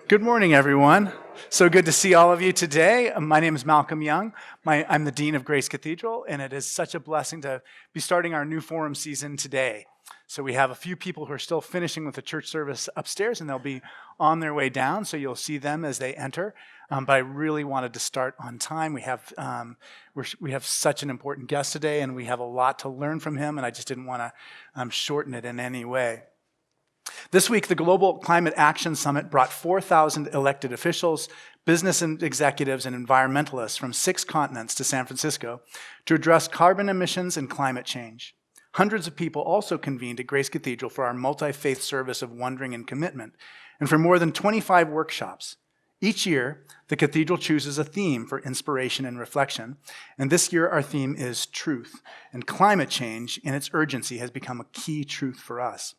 Good morning, everyone. So good to see all of you today. My name is Malcolm Young. I'm the Dean of Grace Cathedral, and it is such a blessing to be starting our new forum season today. So we have a few people who are still finishing with the church service upstairs, and they'll be on their way down, so you'll see them as they enter. But I really wanted to start on time. We have such an important guest today, and we have a lot to learn from him, and I just didn't want to shorten it in any way. This week, the Global Climate Action Summit brought 4,000 elected officials, business executives, and environmentalists from 6 continents to San Francisco to address carbon emissions and climate change. Hundreds of people also convened at Grace Cathedral for our multi-faith service of wondering and commitment, and for more than 25 workshops. Each year, the cathedral chooses a theme for inspiration and reflection, and this year our theme is truth, and climate change in its urgency has become a key truth for us.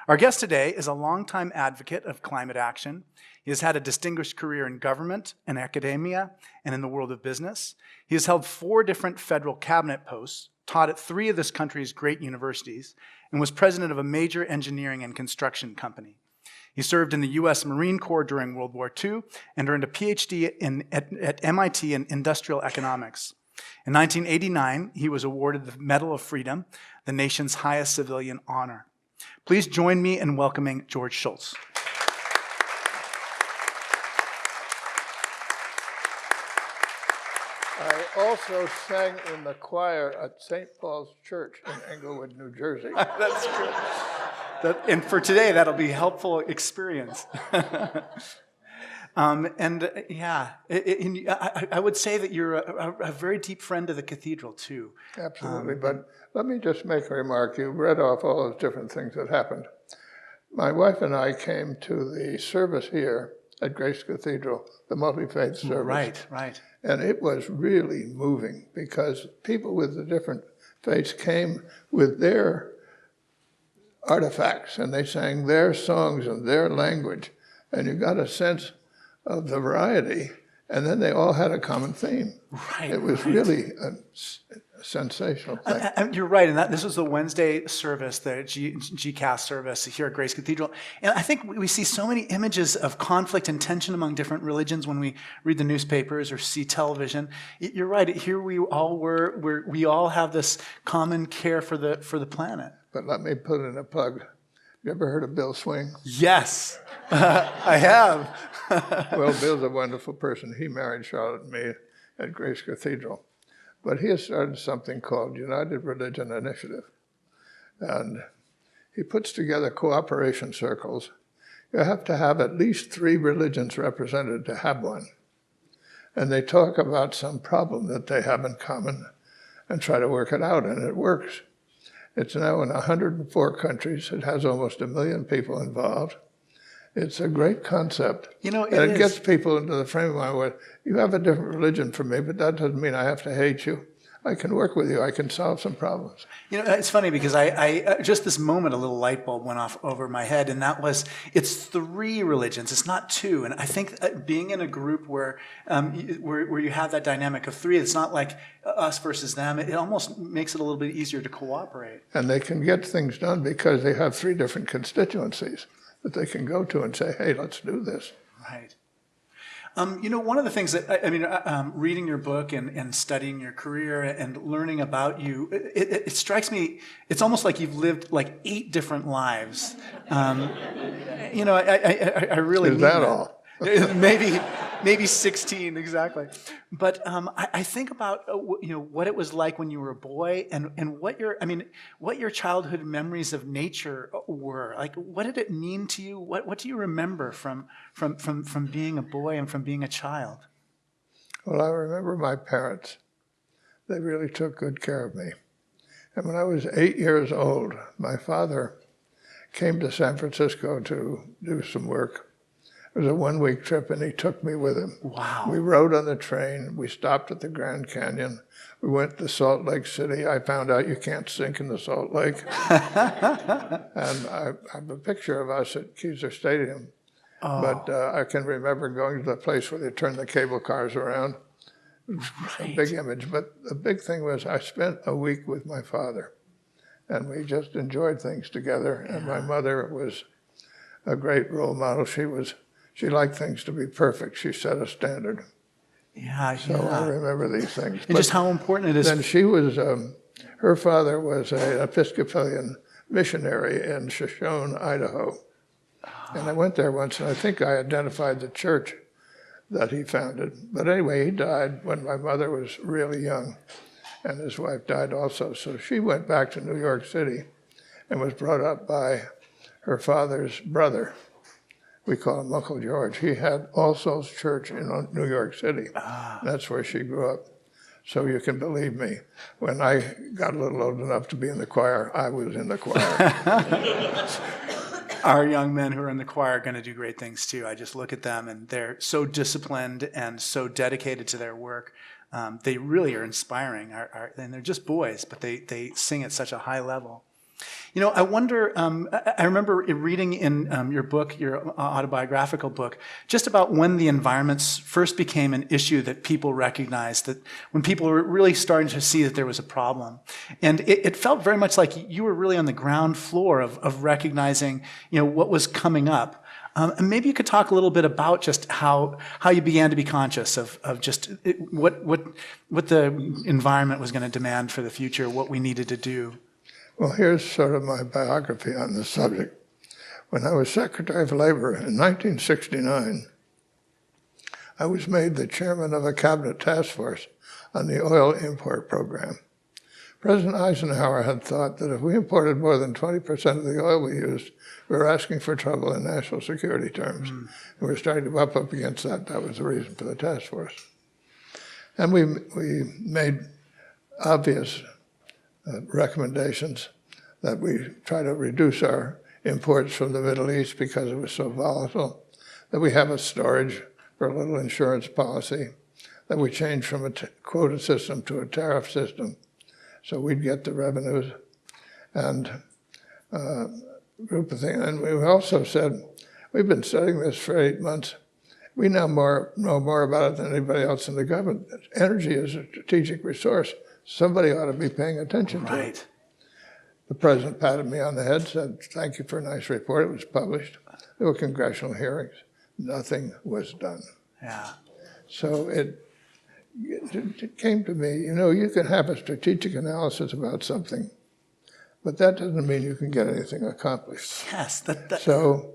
Our guest today is a longtime advocate of climate action. He has had a distinguished career in government and academia and in the world of business. He has held 4 different federal cabinet posts, taught at 3 of this country's great universities, and was president of a major engineering and construction company. He served in the U.S. Marine Corps during World War II and earned a PhD at MIT in industrial economics. In 1989, he was awarded the Medal of Freedom, the nation's highest civilian honor. Please join me in welcoming George Shultz. I also sang in the choir at St. Paul's Church in Englewood, New Jersey. That's good. And for today, that'll be a helpful experience. I would say that you're a very deep friend of the cathedral, too. Absolutely, but let me just make a remark. You read off all those different things that happened. My wife and I came to the service here at Grace Cathedral, the multi-faith service. Right. And it was really moving because people with the different faiths came with their artifacts and they sang their songs in their language. And you got a sense of the variety, and then they all had a common theme. Right. It was really a sensational thing. You're right, and this was the Wednesday service, the GCAS service here at Grace Cathedral. And I think we see so many images of conflict and tension among different religions when we read the newspapers or see television. You're right. Here we all we all have this common care for the planet. But let me put in a plug. You ever heard of Bill Swing? Yes, I have. Well, Bill's a wonderful person. He married Charlotte and me at Grace Cathedral. But he has started something called United Religion Initiative. And he puts together cooperation circles. You have to have at least 3 religions represented to have one. And they talk about some problem that they have in common and try to work it out, and it works. It's now in 104 countries. It has almost 1 million people involved. It's a great concept. It gets people into the frame of mind where you have a different religion from me, but that doesn't mean I have to hate you. I can work with you. I can solve some problems. It's funny because I just this moment, a little light bulb went off over my head, and that was, it's 3 religions. It's not 2. And I think being in a group where you have that dynamic of 3, it's not like us versus them. It almost makes it a little bit easier to cooperate. And they can get things done because they have 3 different constituencies that they can go to and say, hey, let's do this. Right. One of the things that, reading your book and studying your career and learning about you, it strikes me, it's almost like you've lived like 8 different lives. I really Is that all? Maybe 16, exactly. But I think about what it was like when you were a boy and what your childhood memories of nature were. Like, what did it mean to you? What do you remember from being a boy and from being a child? Well, I remember my parents. They really took good care of me. And when I was 8 years old, my father came to San Francisco to do some work. It was a 1-week trip, and he took me with him. Wow. We rode on the train. We stopped at the Grand Canyon. We went to Salt Lake City. I found out you can't sink in the Salt Lake. And I have a picture of us at Kezar Stadium. Oh. But I can remember going to the place where they turn the cable cars around. Right. A big image. But the big thing was I spent a week with my father. And we just enjoyed things together. Yeah. And my mother was a great role model. She liked things to be perfect. She set a standard. Yeah, So I remember these things. And just how important it is. Then she was, her father was an Episcopalian missionary in Shoshone, Idaho. And I went there once, and I think I identified the church that he founded. But anyway, he died when my mother was really young, and his wife died also. So she went back to New York City and was brought up by her father's brother. We call him Uncle George. He had All Souls Church in New York City. That's where she grew up. So you can believe me, when I got a little old enough to be in the choir, I was in the choir. Our young men who are in the choir are going to do great things too. I just look at them and they're so disciplined and so dedicated to their work. They really are inspiring. And they're just boys, but they sing at such a high level. You know, I wonder, I remember reading in your book, your autobiographical book, just about when the environments first became an issue that people recognized, that when people were really starting to see that there was a problem. And it felt very much like you were really on the ground floor of recognizing, you know, what was coming up. And maybe you could talk a little bit about just how you began to be conscious of just what the environment was going to demand for the future, what we needed to do. Well, here's sort of my biography on this subject. When I was Secretary of Labor in 1969, I was made the chairman of a cabinet task force on the oil import program. President Eisenhower had thought that if we imported more than 20% of the oil we used, we were asking for trouble in national security terms. And we were starting to bump up against that. That was the reason for the task force. And we made obvious recommendations that we try to reduce our imports from the Middle East because it was so volatile, that we have a storage for a little insurance policy, that we change from a quota system to a tariff system so we'd get the revenues, and group of things. And we also said, we've been studying this for 8 months. We now know more about it than anybody else in the government. Energy is a strategic resource. Somebody ought to be paying attention to it. The president patted me on the head, said, thank you for a nice report. It was published. There were congressional hearings. Nothing was done. Yeah. So it came to me, you know, you can have a strategic analysis about something, but that doesn't mean you can get anything accomplished. Yes. So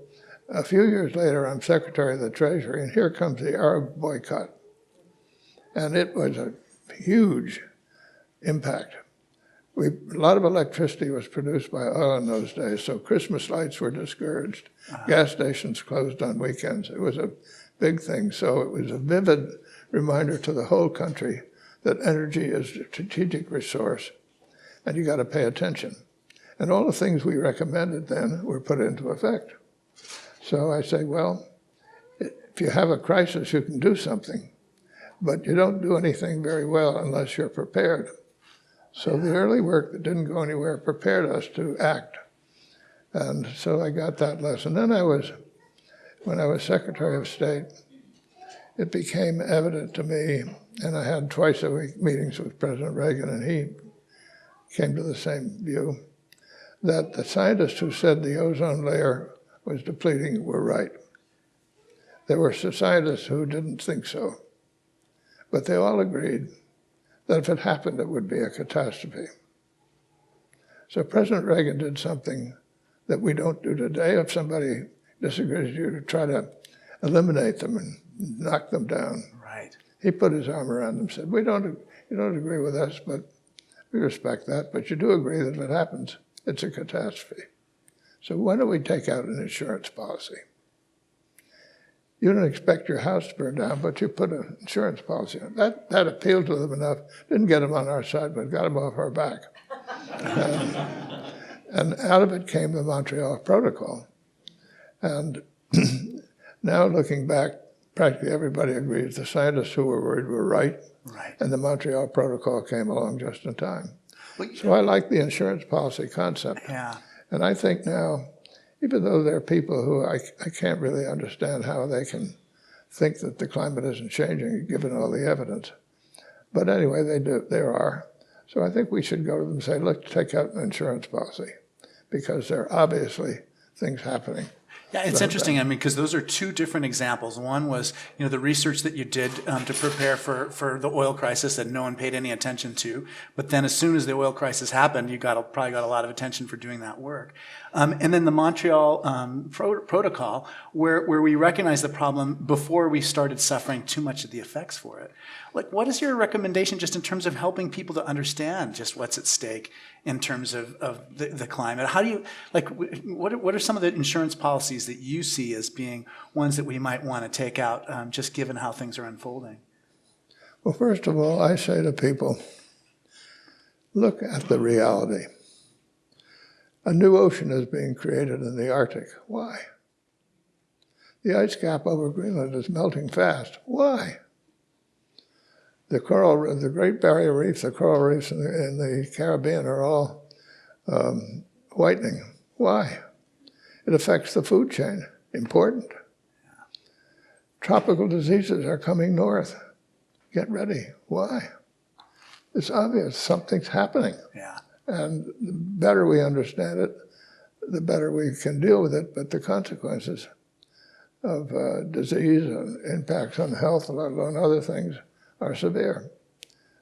a few years later, I'm Secretary of the Treasury, and here comes the Arab boycott. And it was a huge impact. A lot of electricity was produced by oil in those days, so Christmas lights were discouraged. Gas stations closed on weekends. It was a big thing, so it was a vivid reminder to the whole country that energy is a strategic resource, and you got to pay attention. And all the things we recommended then were put into effect. So I say, well, if you have a crisis, you can do something, but you don't do anything very well unless you're prepared. So the early work that didn't go anywhere prepared us to act. And so I got that lesson. Then when I was Secretary of State, it became evident to me, and I had twice a week meetings with President Reagan, and he came to the same view, that the scientists who said the ozone layer was depleting were right. There were scientists who didn't think so, but they all agreed that if it happened, it would be a catastrophe. So President Reagan did something that we don't do today. If somebody disagrees with you, to try to eliminate them and knock them down. Right. He put his arm around them and said, you don't agree with us, but we respect that, but you do agree that if it happens, it's a catastrophe. So why don't we take out an insurance policy? You don't expect your house to burn down, but you put an insurance policy on. That appealed to them enough. Didn't get them on our side, but got them off our back. And out of it came the Montreal Protocol. And now looking back, practically everybody agrees the scientists who were worried were right. Right. And the Montreal Protocol came along just in time. So I like the insurance policy concept. Yeah. And I think now, even though there are people who I can't really understand how they can think that the climate isn't changing, given all the evidence. But anyway, there are. So I think we should go to them and say, look, take out an insurance policy, because there are obviously things happening. Yeah, it's interesting. I mean, because those are two different examples. One was, the research that you did to prepare for the oil crisis that no one paid any attention to. But then as soon as the oil crisis happened, you probably got a lot of attention for doing that work. And then the Montreal Protocol, where we recognized the problem before we started suffering too much of the effects for it. Like, what is your recommendation just in terms of helping people to understand just what's at stake in terms of the climate? How do you, what are some of the insurance policies that you see as being ones that we might want to take out, just given how things are unfolding? Well, first of all, I say to people, look at the reality. A new ocean is being created in the Arctic. Why? The ice cap over Greenland is melting fast. Why? The Great Barrier Reef, the coral reefs in the Caribbean are all whitening. Why? It affects the food chain. Important. Tropical diseases are coming north. Get ready. Why? It's obvious something's happening. Yeah. And the better we understand it, the better we can deal with it. But the consequences of disease and impacts on health, let alone other things, are severe.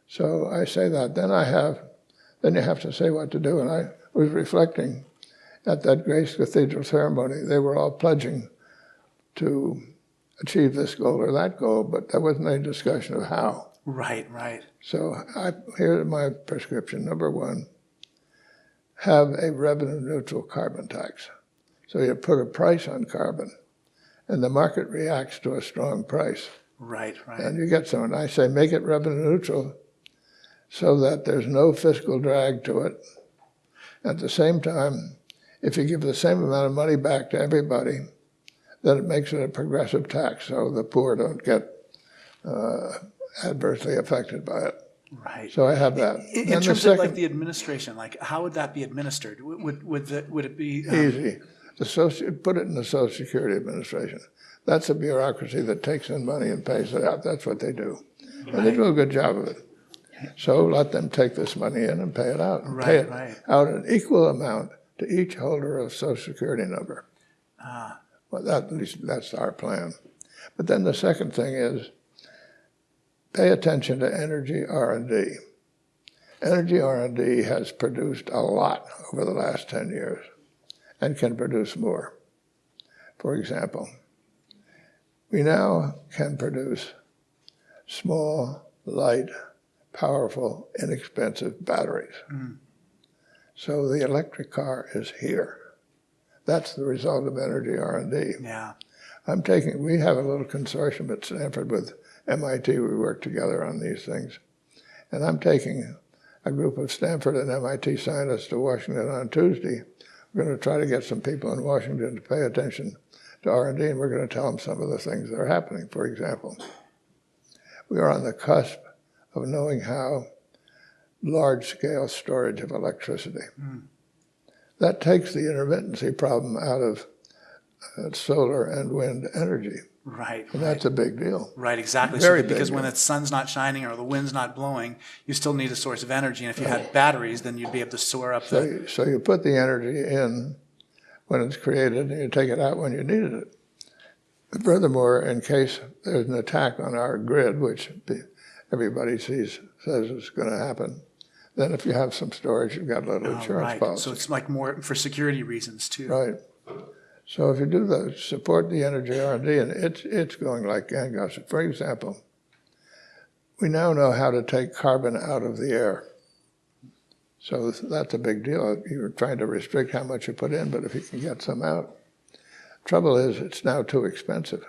So I say that. Then you have to say what to do. And I was reflecting at that Grace Cathedral ceremony. They were all pledging to achieve this goal or that goal, but there wasn't any discussion of how. Right, right. So here's my prescription. Number one, have a revenue-neutral carbon tax. So you put a price on carbon, and the market reacts to a strong price. Right, right. And you get some. And I say make it revenue-neutral so that there's no fiscal drag to it. At the same time, if you give the same amount of money back to everybody, then it makes it a progressive tax, so the poor don't get adversely affected by it. Right. So I have that. In terms of like the administration, like how would that be administered? Would it be easy? Put it in the Social Security Administration. That's a bureaucracy that takes in money and pays it out. That's what they do, and they do a good job of it. So let them take this money in and pay it out. And pay it out an equal amount to each holder of Social Security number. Well, at least that's our plan. But then the second thing is pay attention to energy R&D. Energy R&D has produced a lot over the last 10 years and can produce more. For example, we now can produce small, light, powerful, inexpensive batteries. So the electric car is here. That's the result of energy R&D. Yeah. We have a little consortium at Stanford with MIT. We work together on these things. And I'm taking a group of Stanford and MIT scientists to Washington on Tuesday. We're going to try to get some people in Washington to pay attention to R&D, and we're going to tell them some of the things that are happening. For example, we are on the cusp of knowing how large-scale storage of electricity. That takes the intermittency problem out of solar and wind energy. Right. And that's a big deal. Right, exactly. Very because big when deal. the sun's not shining or the wind's not blowing, you still need a source of energy. And if you had batteries, then you'd be able to soar up So you put the energy in when it's created, and you take it out when you needed it. Furthermore, in case there's an attack on our grid, which everybody says is going to happen, then if you have some storage, you've got a little insurance policy. So it's like more for security reasons too. Right. So if you do that, support the energy R&D, and it's going like gangbusters. For example, we now know how to take carbon out of the air. So that's a big deal. You're trying to restrict how much you put in, but if you can get some out. Trouble is, it's now too expensive.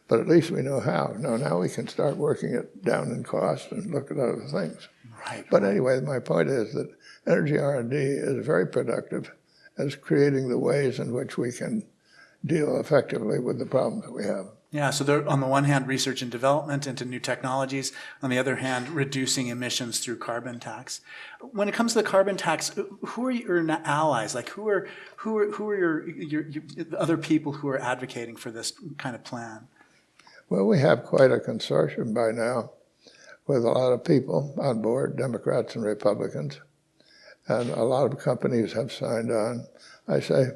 But at least we know how. Now we can start working it down in cost and look at other things. Right. But anyway, my point is that energy R&D is very productive as creating the ways in which we can deal effectively with the problems that we have. Yeah, so they're, on the one hand, research and development into new technologies. On the other hand, reducing emissions through carbon tax. When it comes to the carbon tax, who are your allies? Like, who are your other people who are advocating for this kind of plan? Well, we have quite a consortium by now with a lot of people on board, Democrats and Republicans, and a lot of companies have signed on. I say,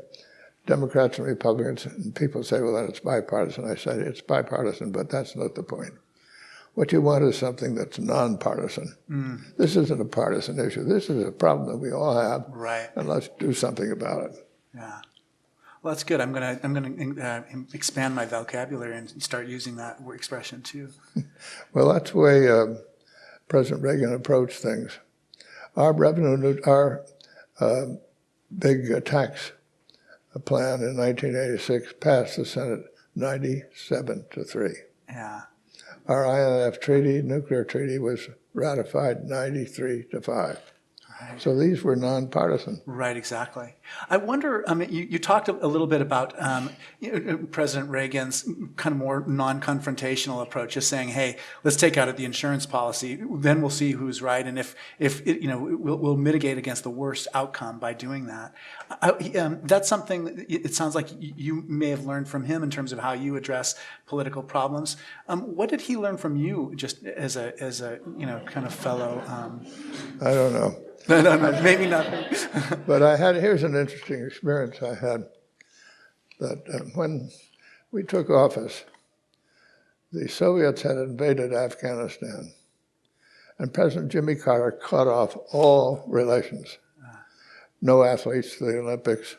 Democrats and Republicans, and people say, well, then it's bipartisan. I said, it's bipartisan, but that's not the point. What you want is something that's nonpartisan. This isn't a partisan issue. This is a problem that we all have, Right. and let's do something about it. Yeah. Well, that's good. I'm gonna expand my vocabulary and start using that expression too. Well, that's the way President Reagan approached things. Our big tax plan in 1986 passed the Senate 97-3. Yeah. Our INF treaty, nuclear treaty, was ratified 93-5. Right. So these were nonpartisan. Right, exactly. I wonder, you talked a little bit about President Reagan's kind of more non-confrontational approach, just saying, hey, let's take out the insurance policy, then we'll see who's right, and if we'll mitigate against the worst outcome by doing that. That's something that it sounds like you may have learned from him in terms of how you address political problems. What did he learn from you, just as a kind of fellow? I don't know. No, maybe not. But here's an interesting experience I had, that when we took office, the Soviets had invaded Afghanistan, and President Jimmy Carter cut off all relations. No athletes to the Olympics,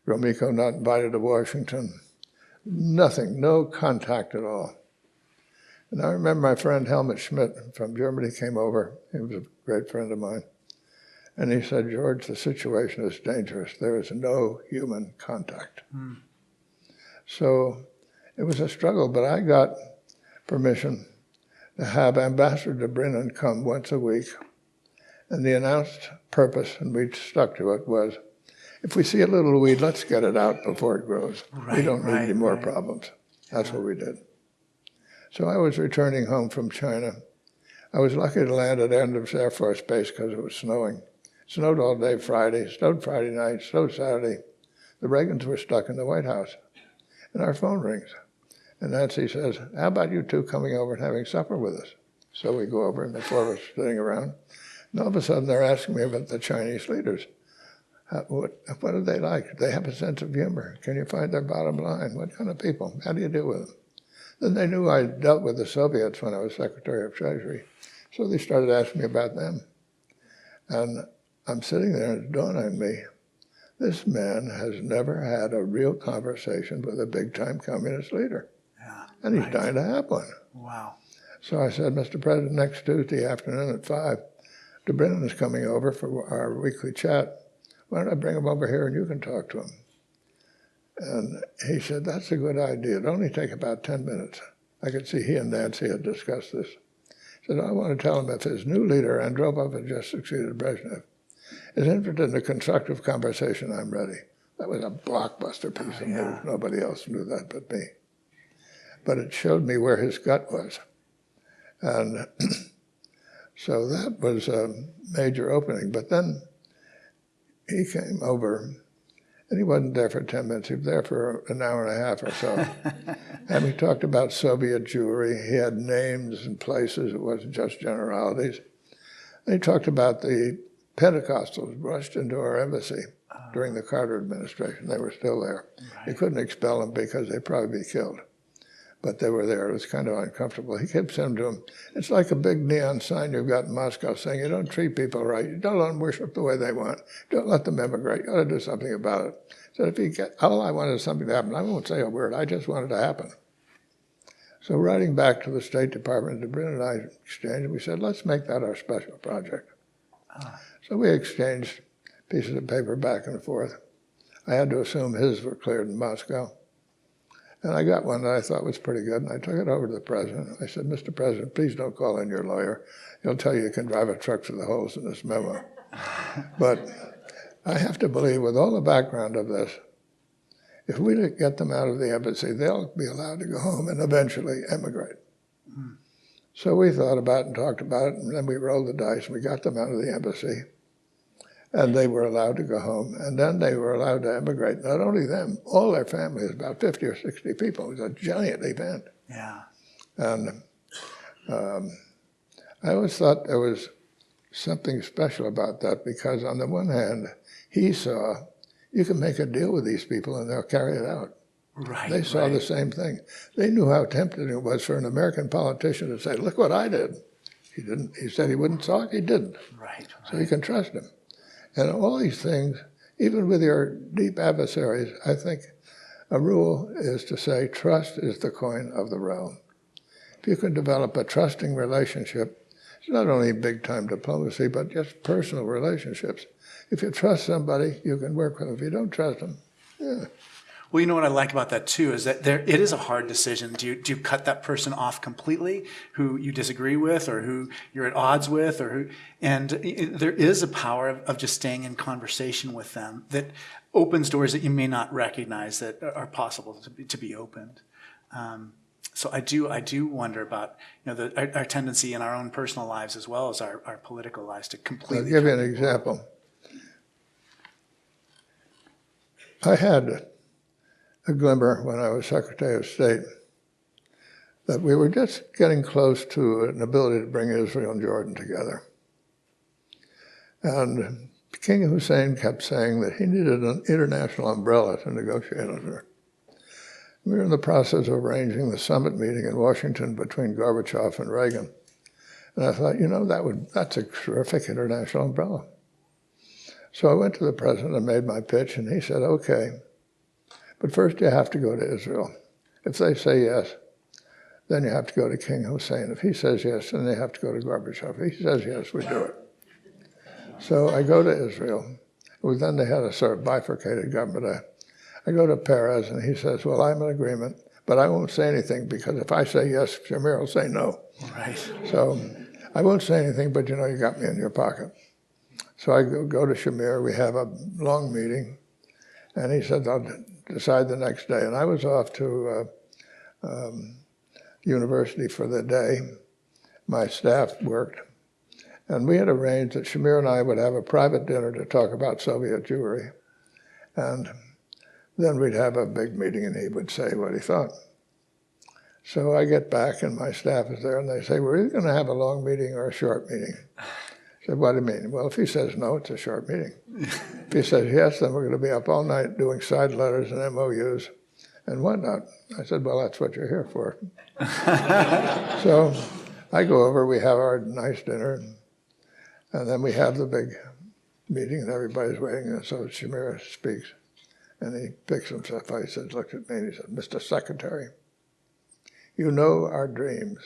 Gromyko not invited to Washington, nothing, no contact at all. And I remember my friend Helmut Schmidt from Germany came over. He was a great friend of mine. And he said, George, the situation is dangerous. There is no human contact. So it was a struggle, but I got permission to have Ambassador Brennan come once a week. And the announced purpose, and we stuck to it, was if we see a little weed, let's get it out before it grows. We don't need any more problems. That's what we did. So I was returning home from China. I was lucky to land at Andrews Air Force Base because it was snowing. Snowed all day Friday, snowed Friday night, snowed Saturday. The Reagans were stuck in the White House. And our phone rings. And Nancy says, how about you two coming over and having supper with us? So we go over, and the four of us sitting around. And all of a sudden, they're asking me about the Chinese leaders. What are they like? Do they have a sense of humor? Can you find their bottom line? What kind of people? How do you deal with them? Then they knew I dealt with the Soviets when I was Secretary of Treasury. So they started asking me about them. And I'm sitting there, and it's dawned on me, this man has never had a real conversation with a big-time communist leader. Yeah, and he's dying to have one. Wow. So I said, Mr. President, next Tuesday afternoon at 5, Brennan is coming over for our weekly chat. Why don't I bring him over here and you can talk to him? And he said, that's a good idea. It'll only take about 10 minutes. I could see he and Nancy had discussed this. He said, I want to tell him if his new leader, Andropov, had just succeeded Brezhnev, is interested in a constructive conversation, I'm ready. That was a blockbuster piece of news. Nobody else knew that but me. But it showed me where his gut was. And so that was a major opening. But then he came over, and he wasn't there for 10 minutes. He was there for an hour and a half or so. And we talked about Soviet Jewry. He had names and places. It wasn't just generalities. And he talked about the Pentecostals rushed into our embassy during the Carter administration. They were still there. Right. They couldn't expel them because they'd probably be killed. But they were there. It was kind of uncomfortable. He kept saying to them, it's like a big neon sign you've got in Moscow saying you don't treat people right. You don't let them worship the way they want. Don't let them immigrate. You ought to do something about it. So if you get, all I wanted is something to happen. I won't say a word. I just wanted to happen. So writing back to the State Department, Brennan and I exchanged, we said, let's make that our special project. So we exchanged pieces of paper back and forth. I had to assume his were cleared in Moscow. And I got one that I thought was pretty good, and I took it over to the president. I said, Mr. President, please don't call in your lawyer. He'll tell you can drive a truck through the holes in this memo. But I have to believe, with all the background of this, if we get them out of the embassy, they'll be allowed to go home and eventually emigrate. So we thought about it and talked about it, and then we rolled the dice, and we got them out of the embassy. And they were allowed to go home. And then they were allowed to emigrate. Not only them, all their families, about 50 or 60 people. It was a giant event. Yeah. And I always thought there was something special about that because on the one hand, he saw you can make a deal with these people and they'll carry it out. Right. They saw the same thing. They knew how tempting it was for an American politician to say, look what I did. He didn't. He said he wouldn't talk. He didn't. Right. So you can trust him. And all these things, even with your deep adversaries, I think a rule is to say trust is the coin of the realm. If you can develop a trusting relationship, it's not only big-time diplomacy, but just personal relationships. If you trust somebody, you can work with them. If you don't trust them, yeah. Well, you know what I like about that too is that it is a hard decision. Do you cut that person off completely, who you disagree with, or who you're at odds with, or who? And there is a power of just staying in conversation with them that opens doors that you may not recognize that are possible to be opened. So I do wonder about our tendency in our own personal lives as well as our political lives to completely. I'll give you an example. I had a glimmer when I was Secretary of State that we were just getting close to an ability to bring Israel and Jordan together. And King Hussein kept saying that he needed an international umbrella to negotiate under. We were in the process of arranging the summit meeting in Washington between Gorbachev and Reagan. And I thought, that's a terrific international umbrella. So I went to the president and made my pitch, and he said, okay, but first you have to go to Israel. If they say yes, then you have to go to King Hussein. If he says yes, then they have to go to Gorbachev. If he says yes, we do it. So I go to Israel. Then they had a sort of bifurcated government. I go to Perez, and he says, well, I'm in agreement, but I won't say anything, because if I say yes, Shamir will say no. Right. So I won't say anything, but you got me in your pocket. So I go to Shamir. We have a long meeting, and he said, I'll decide the next day. And I was off to university for the day. My staff worked. And we had arranged that Shamir and I would have a private dinner to talk about Soviet Jewry. And then we'd have a big meeting, and he would say what he thought. So I get back, and my staff is there, and they say, we're either going to have a long meeting or a short meeting. I said, what do you mean? Well, if he says no, it's a short meeting. If he says yes, then we're going to be up all night doing side letters and MOUs and whatnot. I said, well, that's what you're here for. So I go over, we have our nice dinner, and then we have the big meeting, and everybody's waiting, and so Shamir speaks. And he picks himself up, he says, looks at me, and he said, Mr. Secretary, you know our dreams.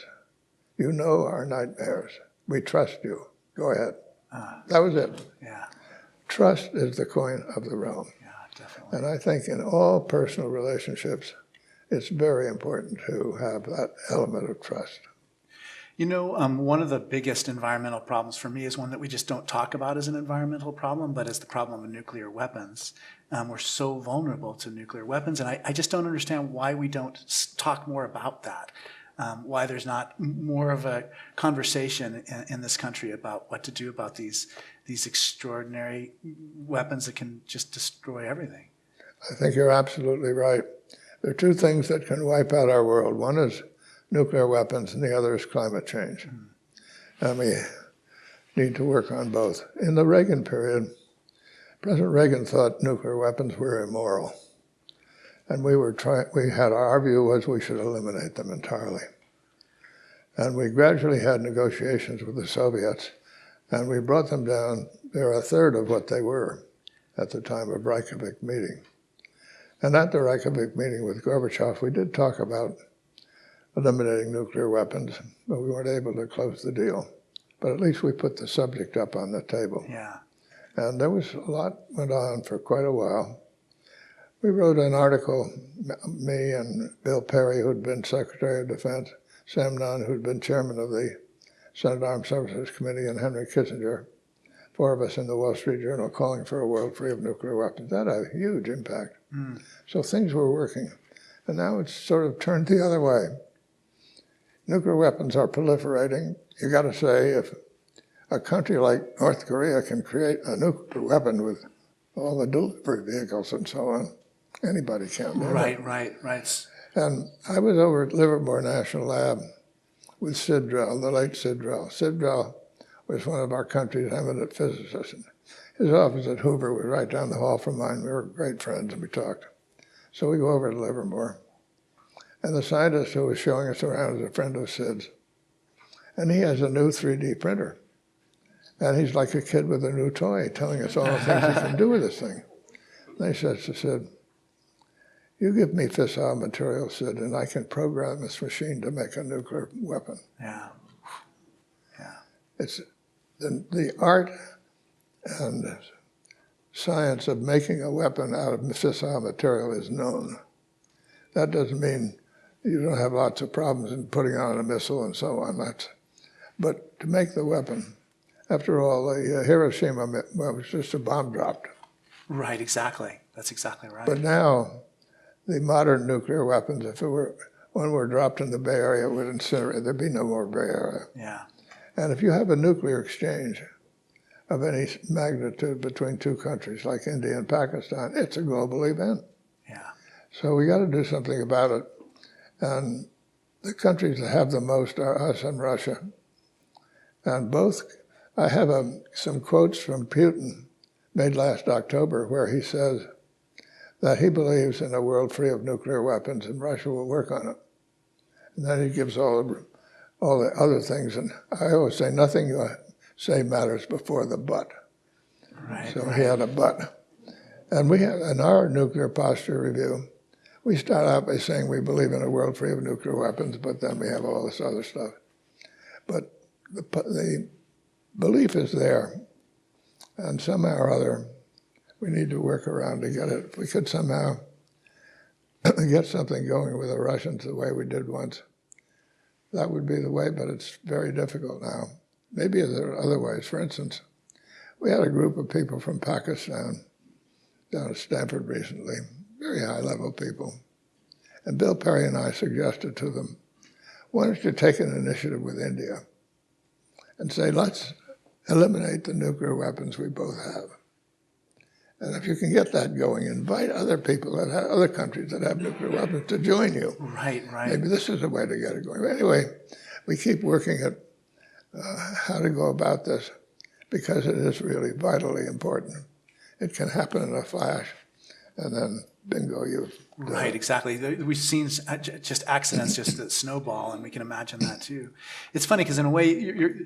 You know our nightmares. We trust you. Go ahead. That was it. Yeah. Trust is the coin of the realm. Yeah, definitely. And I think in all personal relationships, it's very important to have that element of trust. One of the biggest environmental problems for me is one that we just don't talk about as an environmental problem, but as the problem of nuclear weapons. We're so vulnerable to nuclear weapons, and I just don't understand why we don't talk more about that. Why there's not more of a conversation in this country about what to do about these extraordinary weapons that can just destroy everything. I think you're absolutely right. There are two things that can wipe out our world. One is nuclear weapons, and the other is climate change. And we need to work on both. In the Reagan period, President Reagan thought nuclear weapons were immoral. And our view was we should eliminate them entirely. And we gradually had negotiations with the Soviets, and we brought them down. They're a third of what they were at the time of Reykjavik meeting. And at the Reykjavik meeting with Gorbachev, we did talk about eliminating nuclear weapons, but we weren't able to close the deal. But at least we put the subject up on the table. Yeah. And there was a lot went on for quite a while. We wrote an article, me and Bill Perry, who'd been Secretary of Defense, Sam Nunn, who'd been chairman of the Senate Armed Services Committee, and Henry Kissinger, four of us in the Wall Street Journal calling for a world free of nuclear weapons. That had a huge impact. So things were working. And now it's sort of turned the other way. Nuclear weapons are proliferating. You got to say, if a country like North Korea can create a nuclear weapon with all the delivery vehicles and so on, anybody can do it. Right. And I was over at Livermore National Lab with Sid Drell, the late Sid Drell. Sid Drell was one of our country's eminent physicists. And his office at Hoover was right down the hall from mine. We were great friends, and we talked. So we go over to Livermore. And the scientist who was showing us around is a friend of Sid's. And he has a new 3D printer. And he's like a kid with a new toy, telling us all the things he can do with this thing. And he says to Sid, "You give me fissile material, Sid, and I can program this machine to make a nuclear weapon." Yeah. Yeah. It's the art and science of making a weapon out of fissile material is known. That doesn't mean you don't have lots of problems in putting on a missile and so on. But to make the weapon, after all, the Hiroshima was just a bomb dropped. Right, exactly. That's exactly right. But now, the modern nuclear weapons, if one were dropped in the Bay Area, it would incinerate. There'd be no more Bay Area. Yeah. And if you have a nuclear exchange of any magnitude between two countries like India and Pakistan, it's a global event. Yeah. So we got to do something about it. And the countries that have the most are us and Russia. And I have some quotes from Putin made last October where he says that he believes in a world free of nuclear weapons and Russia will work on it. And then he gives all the other things. And I always say nothing you say matters before the but. Right. So he had a but. And we have, in our nuclear posture review, we start out by saying we believe in a world free of nuclear weapons, but then we have all this other stuff. But the belief is there, and somehow or other, we need to work around to get it. If we could somehow get something going with the Russians the way we did once, that would be the way, but it's very difficult now. Maybe there are other ways. For instance, we had a group of people from Pakistan down at Stanford recently, very high-level people. And Bill Perry and I suggested to them, why don't you take an initiative with India and say, let's eliminate the nuclear weapons we both have. And if you can get that going, invite other people, other countries that have nuclear weapons to join you. Right, right. Maybe this is a way to get it going. But anyway, we keep working at how to go about this because it is really vitally important. It can happen in a flash, and then bingo, you've done Right, it. exactly. We've seen just accidents just that snowball, and we can imagine that too. It's funny because in a way,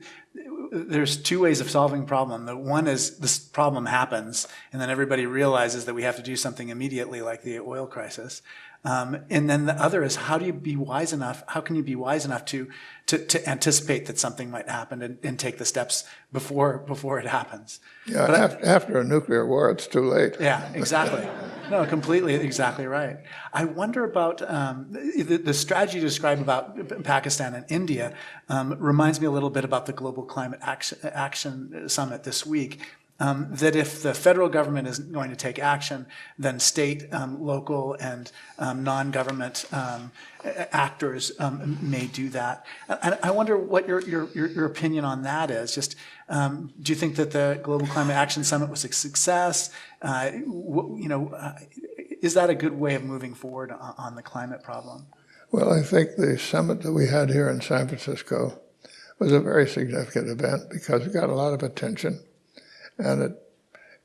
there's two ways of solving a problem. The one is this problem happens, and then everybody realizes that we have to do something immediately, like the oil crisis. And then the other is how can you be wise enough to anticipate that something might happen and take the steps before it happens? Yeah, But after a nuclear war, it's too late. Yeah, exactly. No, completely, exactly right. I wonder about the strategy you described about Pakistan and India reminds me a little bit about the Global Climate Action Summit this week. That if the federal government is going to take action, then state, local, and non-government actors may do that. And I wonder what your opinion on that is. Just do you think that the Global Climate Action Summit was a success? Is that a good way of moving forward on the climate problem? Well, I think the summit that we had here in San Francisco was a very significant event because it got a lot of attention. And it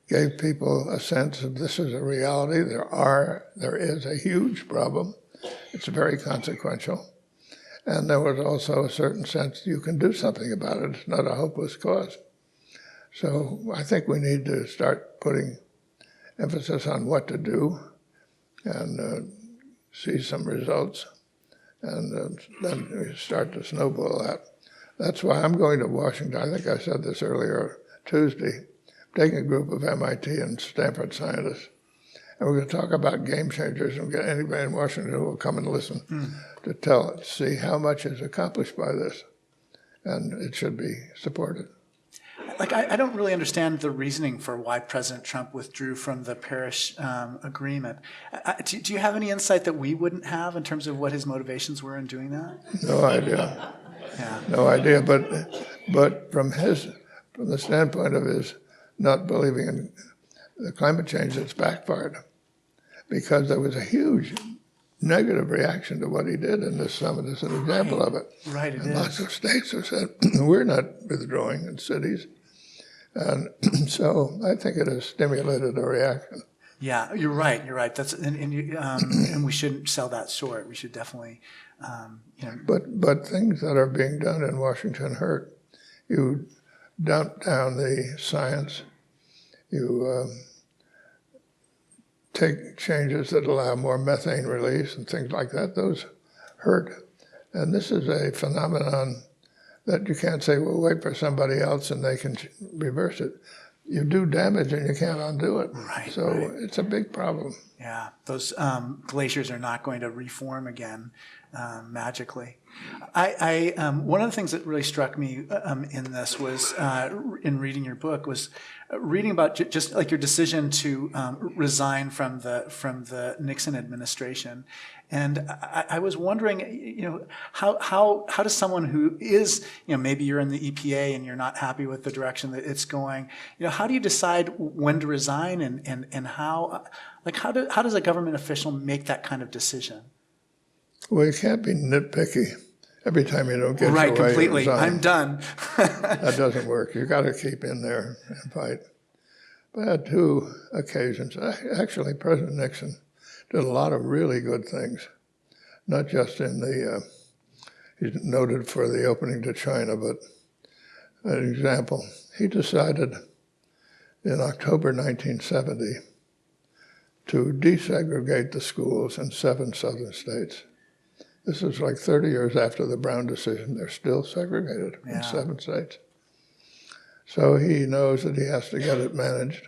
gave people a sense of this is a reality. There is a huge problem. It's very consequential. And there was also a certain sense you can do something about it. It's not a hopeless cause. So I think we need to start putting emphasis on what to do and see some results. And then we start to snowball that. That's why I'm going to Washington. I think I said this earlier, Tuesday. Taking a group of MIT and Stanford scientists, and we're going to talk about game changers and get anybody in Washington who will come and listen to see how much is accomplished by this, and it should be supported. Like, I don't really understand the reasoning for why President Trump withdrew from the Paris Agreement. Do you have any insight that we wouldn't have in terms of what his motivations were in doing that? No idea. Yeah. No idea, but from the standpoint of his not believing in the climate change, it's backfired because there was a huge negative reaction to what he did in this summit is an example of it. Right, it and is. Lots of states have said, we're not withdrawing in cities. And so I think it has stimulated a reaction. Yeah, you're right. You're right. That's and we shouldn't sell that short. We should definitely, But things that are being done in Washington hurt. You dump down the science. You take changes that allow more methane release and things like that. Those hurt. And this is a phenomenon that you can't say, well, wait for somebody else and they can reverse it. You do damage and you can't undo it. Right, so right. It's a big problem. Yeah, those glaciers are not going to reform again magically. One of the things that really struck me in this was, in reading your book, was reading about just like your decision to resign from the Nixon administration. And I was wondering, how does someone who is, maybe you're in the EPA and you're not happy with the direction that it's going, how do you decide when to resign and how does a government official make that kind of decision? Well, you can't be nitpicky every time you don't get right, your way. Completely. You resign. I'm done. That doesn't work. You got to keep in there and fight. But I had two occasions. Actually, President Nixon did a lot of really good things, not just in the, he's noted for the opening to China, but an example, he decided in October 1970 to desegregate the schools in 7 southern states. This is like 30 years after the Brown decision. They're still segregated in 7 states. So he knows that he has to get it managed,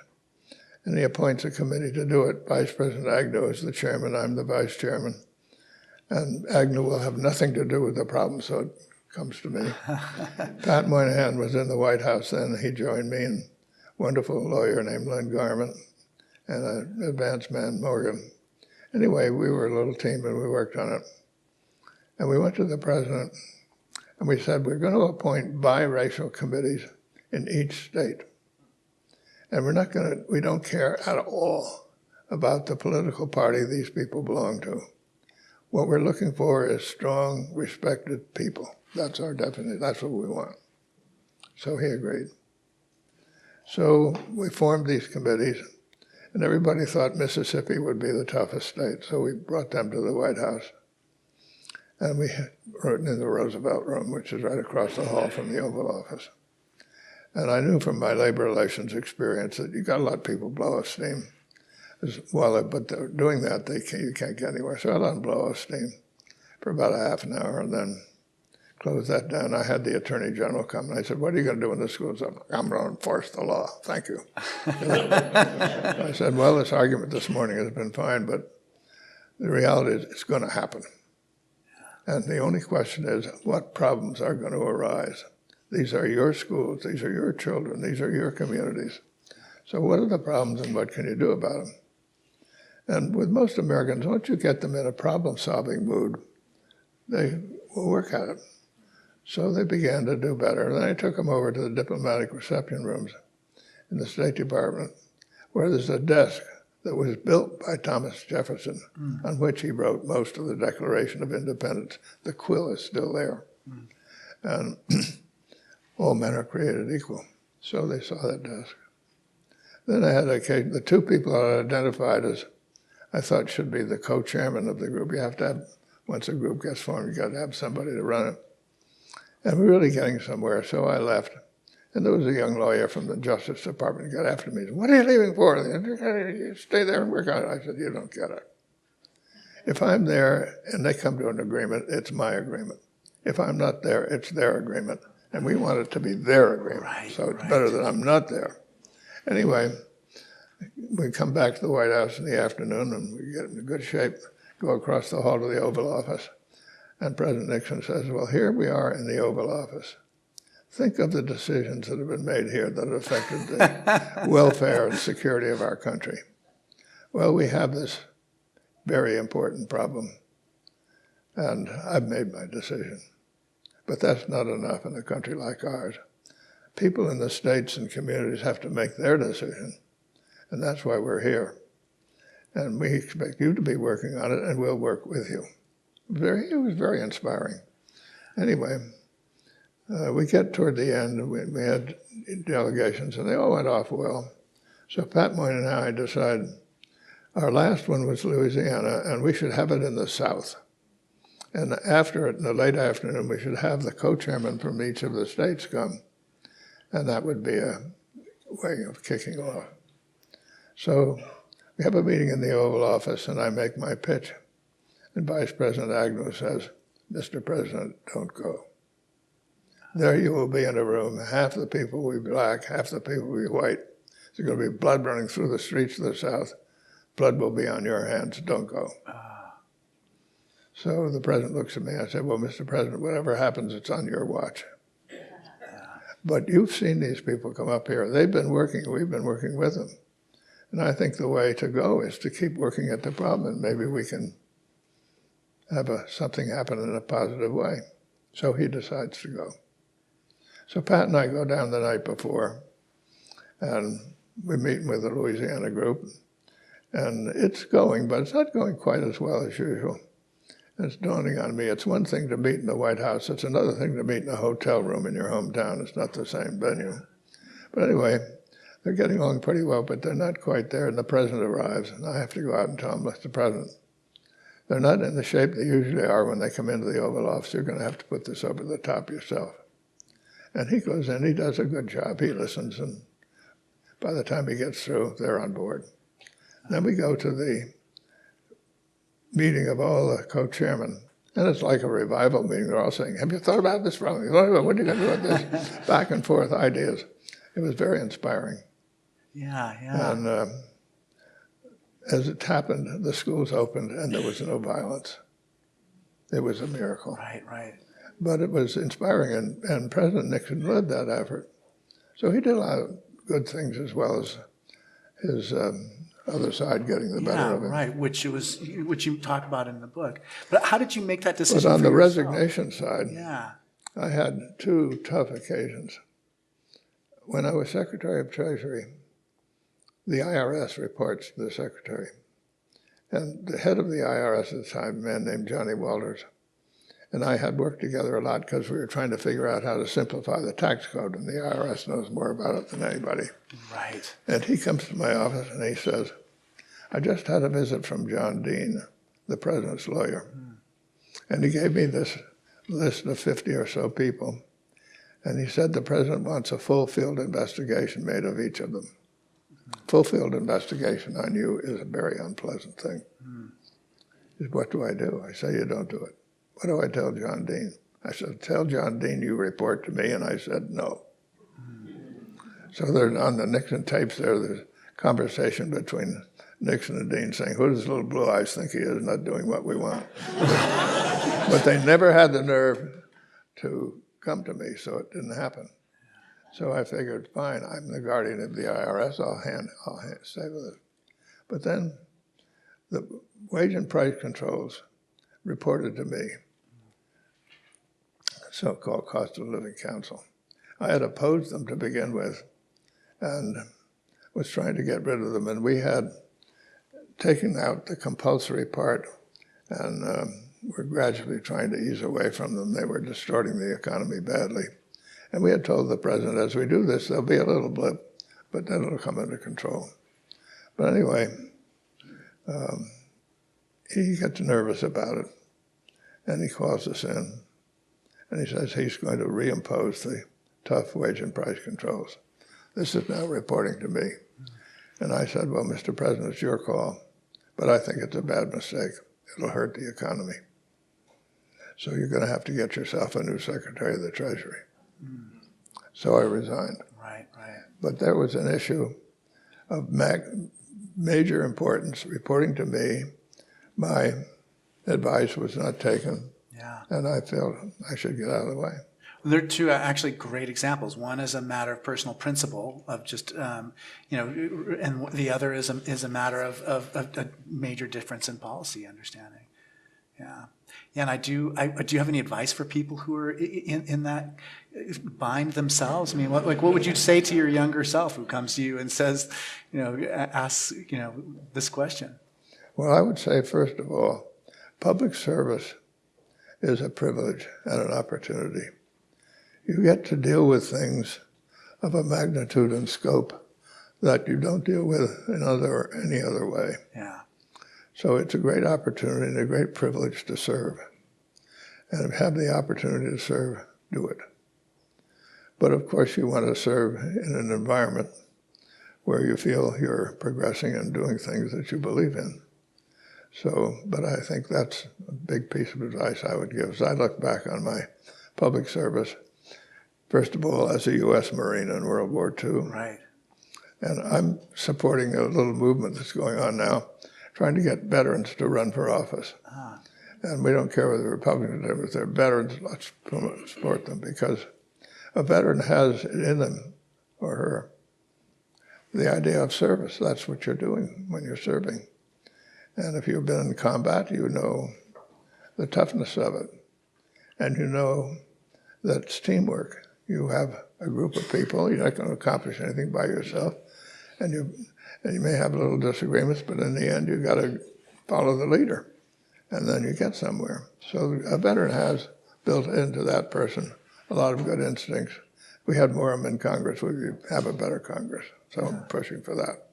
and he appoints a committee to do it. Vice President Agnew is the chairman, I'm the vice chairman. And Agnew will have nothing to do with the problem, so it comes to me. Pat Moynihan was in the White House then. He joined me, and a wonderful lawyer named Len Garment, and an advanced man, Morgan. Anyway, we were a little team, and we worked on it. And we went to the president, and we said, we're going to appoint biracial committees in each state. And we don't care at all about the political party these people belong to. What we're looking for is strong, respected people. That's our definition. That's what we want. So he agreed. So we formed these committees, and everybody thought Mississippi would be the toughest state. So we brought them to the White House. And we wrote in the Roosevelt Room, which is right across the hall from the Oval Office. And I knew from my labor relations experience that you got to let people blow off steam. But they're doing that, you can't get anywhere. So I let them blow off steam for about a half an hour and then closed that down. I had the Attorney General come and I said, what are you going to do in the schools? I'm going to enforce the law. Thank you. I said, well, this argument this morning has been fine, but the reality is it's going to happen. And the only question is, what problems are going to arise? These are your schools, these are your children, these are your communities. So what are the problems and what can you do about them? And with most Americans, once you get them in a problem-solving mood, they will work at it. So they began to do better. And then I took them over to the diplomatic reception rooms in the State Department, where there's a desk that was built by Thomas Jefferson, on which he wrote most of the Declaration of Independence. The quill is still there. And all men are created equal. So they saw that desk. Then I had the 2 people I identified as I thought should be the co-chairman of the group. You have to have, once a group gets formed, you got to have somebody to run it. And we're really getting somewhere, so I left. And there was a young lawyer from the Justice Department who got after me. He said, what are you leaving for? You stay there and work on it. I said, you don't get it. If I'm there and they come to an agreement, it's my agreement. If I'm not there, it's their agreement. And we want it to be their agreement. Right, so it's better that I'm not there. Anyway, we come back to the White House in the afternoon and we get in good shape, go across the hall to the Oval Office. And President Nixon says, well, here we are in the Oval Office. Think of the decisions that have been made here that have affected the welfare and security of our country. Well, we have this very important problem, and I've made my decision. But that's not enough in a country like ours. People in the states and communities have to make their decision, and that's why we're here. and we expect you to be working on it, and we'll work with you. It was very inspiring. Anyway, we get toward the end, and we had delegations, and they all went off well. So Pat Moynihan and I decided our last one was Louisiana, and we should have it in the South. And after it, in the late afternoon, we should have the co-chairman from each of the states come, and that would be a way of kicking off. So we have a meeting in the Oval Office, and I make my pitch, and Vice President Agnew says, "Mr. President, don't go. There you will be in a room. Half the people will be black, half the people will be white. There's going to be blood running through the streets of the South. Blood will be on your hands. Don't go." So the president looks at me. I said, "Well, Mr. President, whatever happens, it's on your watch. But you've seen these people come up here. They've been working. We've been working with them. And I think the way to go is to keep working at the problem, and maybe we can have something happen in a positive way." So he decides to go. So Pat and I go down the night before, and we meet with the Louisiana group. And it's going, but it's not going quite as well as usual. And it's dawning on me, it's one thing to meet in the White House, it's another thing to meet in a hotel room in your hometown. It's not the same venue. But anyway, they're getting along pretty well, but they're not quite there, and the president arrives, and I have to go out and tell him, "Mr. President, they're not in the shape they usually are when they come into the Oval Office. You're going to have to put this over the top yourself." And he goes in, he does a good job, he listens, and by the time he gets through, they're on board. Then we go to the meeting of all the co-chairmen, and it's like a revival meeting. They're all saying, "Have you thought about this wrong? What are you going to do with this?" Back and forth ideas. It was very inspiring. Yeah. And as it happened, the schools opened and there was no violence. It was a miracle. Right. But it was inspiring, and President Nixon led that effort. So he did a lot of good things as well as his other side getting the better of him. Right, which you talk about in the book. But how did you make that decision? But on for the yourself? resignation side, I had two tough occasions. When I was Secretary of Treasury, the IRS reports to the Secretary. And the head of the IRS at the time, a man named Johnny Walters, and I had worked together a lot because we were trying to figure out how to simplify the tax code, and the IRS knows more about it than anybody. Right. And he comes to my office and he says, "I just had a visit from John Dean, the president's lawyer." And he gave me this list of 50 or so people. And he said the president wants a full field investigation made of each of them. Full field investigation on you is a very unpleasant thing. He said, "What do I do?" I say, "You don't do it." "What do I tell John Dean?" I said, "Tell John Dean you report to me." And I said, "No." So there's on the Nixon tapes there's a conversation between Nixon and Dean saying, "Who does this little blue eyes think he is, not doing what we want?" But they never had the nerve to come to me, so it didn't happen. So I figured, fine, I'm the guardian of the IRS, I'll stay with it. But then the wage and price controls reported to me, so-called Cost of Living Council. I had opposed them to begin with and was trying to get rid of them. And we had taken out the compulsory part and were gradually trying to ease away from them. They were distorting the economy badly. And we had told the president, as we do this, there'll be a little blip, but then it'll come under control. But anyway, he gets nervous about it, and he calls us in, and he says he's going to reimpose the tough wage and price controls. This is now reporting to me. And I said, "Well, Mr. President, it's your call, but I think it's a bad mistake. It'll hurt the economy. So you're going to have to get yourself a new Secretary of the Treasury." So I resigned. Right. But there was an issue of major importance reporting to me. My advice was not taken, and I felt I should get out of the way. There are two actually great examples. One is a matter of personal principle of just, and the other is a matter of a major difference in policy understanding. Yeah, and do you have any advice for people who are in that bind themselves? I mean, what would you say to your younger self who comes to you and says, asks, this question? Well, I would say, first of all, public service is a privilege and an opportunity. You get to deal with things of a magnitude and scope that you don't deal with in any other way. Yeah. So it's a great opportunity and a great privilege to serve. And if you have the opportunity to serve, do it. But of course you want to serve in an environment where you feel you're progressing and doing things that you believe in. So, but I think that's a big piece of advice I would give. As I look back on my public service, first of all, as a U.S. Marine in World War II. Right. And I'm supporting a little movement that's going on now, trying to get veterans to run for office. And we don't care whether Republicans or if they're veterans, let's support them, because a veteran has in them or her the idea of service. That's what you're doing when you're serving. And if you've been in combat, you know the toughness of it. And you know that it's teamwork. You have a group of people. You're not going to accomplish anything by yourself. And you may have little disagreements, but in the end, you've got to follow the leader. And then you get somewhere. So a veteran has built into that person a lot of good instincts. If we had more of them in Congress, we'd have a better Congress. So I'm pushing for that.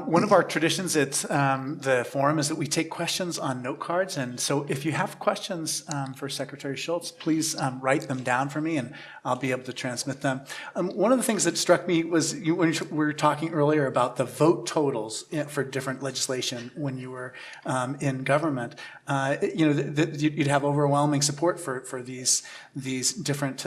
One of our traditions at the forum is that we take questions on note cards. And so if you have questions for Secretary Shultz, please write them down for me and I'll be able to transmit them. One of the things that struck me was when we were talking earlier about the vote totals for different legislation when you were in government. You'd have overwhelming support for these different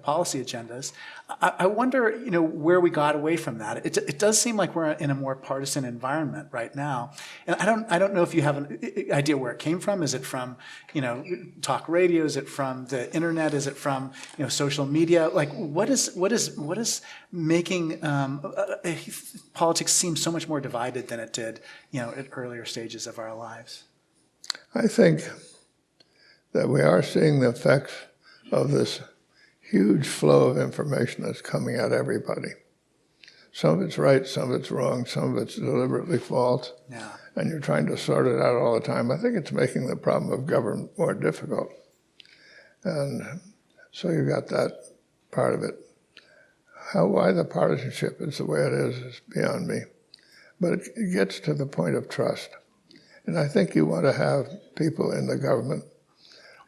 policy agendas. I wonder, where we got away from that. It does seem like we're in a more partisan environment right now, and I don't know if you have an idea where it came from. Is it from talk radio? Is it from the internet? Is it from social media? Like what is making politics seem so much more divided than it did at earlier stages of our lives? I think that we are seeing the effects of this huge flow of information that's coming at everybody. Some of it's right, some of it's wrong, some of it's deliberately false. Yeah. And you're trying to sort it out all the time. I think it's making the problem of government more difficult. And so you got that part of it. Why the partisanship is the way it is beyond me. But it gets to the point of trust. And I think you want to have people in the government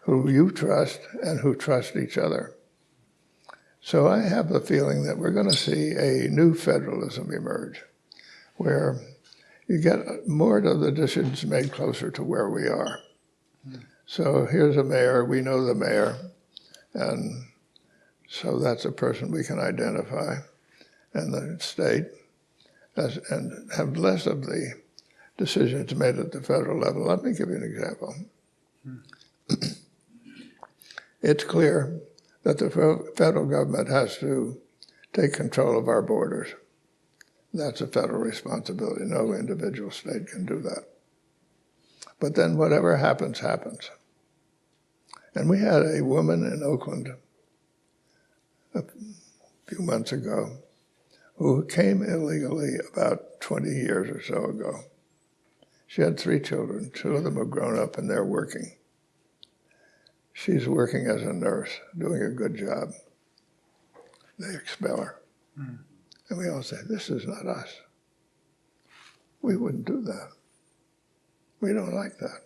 who you trust and who trust each other. So I have the feeling that we're going to see a new federalism emerge, where you get more of the decisions made closer to where we are. So here's a mayor, we know the mayor, and so that's a person we can identify, and the state, and have less of the decisions made at the federal level. Let me give you an example. It's clear that the federal government has to take control of our borders. That's a federal responsibility. No individual state can do that. But then whatever happens, happens. And we had a woman in Oakland a few months ago who came illegally about 20 years or so ago. She had 3 children. 2 of them have grown up and they're working. She's working as a nurse, doing a good job. They expel her. And we all say, this is not us. We wouldn't do that. We don't like that.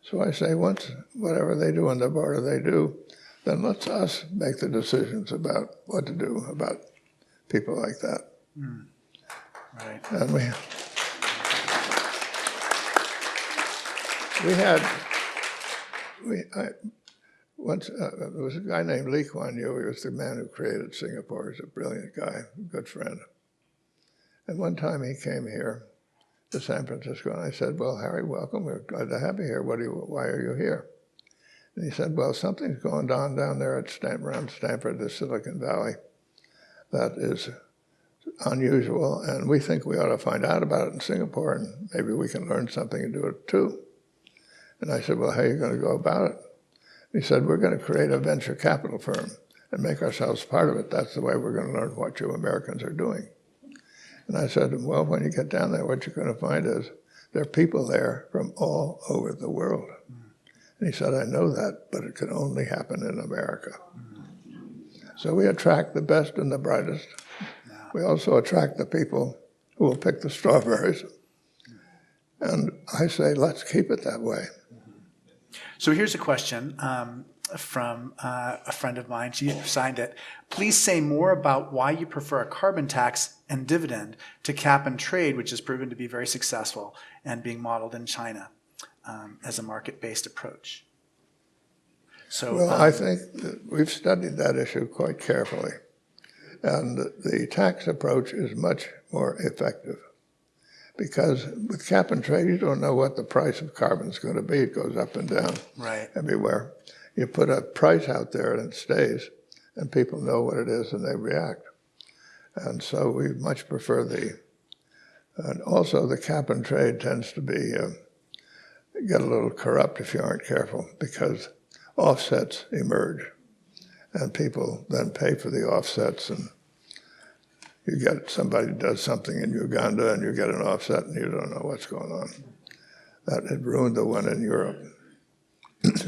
So I say, once whatever they do on the border they do, then let's us make the decisions about what to do about people like that. Right. And once there was a guy named Lee Kuan Yew. He was the man who created Singapore. He's a brilliant guy, a good friend. And one time he came here to San Francisco, and I said, well, Harry, welcome. We're glad to have you here. Why are you here? And he said, well, something's going on down there at around Stanford, the Silicon Valley, that is unusual, and we think we ought to find out about it in Singapore, and maybe we can learn something and do it too. And I said, well, how are you going to go about it? He said, we're going to create a venture capital firm and make ourselves part of it. That's the way we're going to learn what you Americans are doing. And I said to him, well, when you get down there, what you're going to find is there are people there from all over the world. And he said, I know that, but it can only happen in America. So we attract the best and the brightest. We also attract the people who will pick the strawberries. And I say, let's keep it that way. So here's a question from a friend of mine. She signed it. Please say more about why you prefer a carbon tax and dividend to cap and trade, which has proven to be very successful and being modeled in China as a market-based approach. So, well, I think that we've studied that issue quite carefully. And the tax approach is much more effective. Because with cap and trade, you don't know what the price of carbon is going to be. It goes up and down everywhere. You put a price out there and it stays, and people know what it is and they react. And so we much prefer and also the cap and trade tends to be, get a little corrupt if you aren't careful, because offsets emerge. And people then pay for the offsets, and you get somebody does something in Uganda and you get an offset and you don't know what's going on. That had ruined the one in Europe.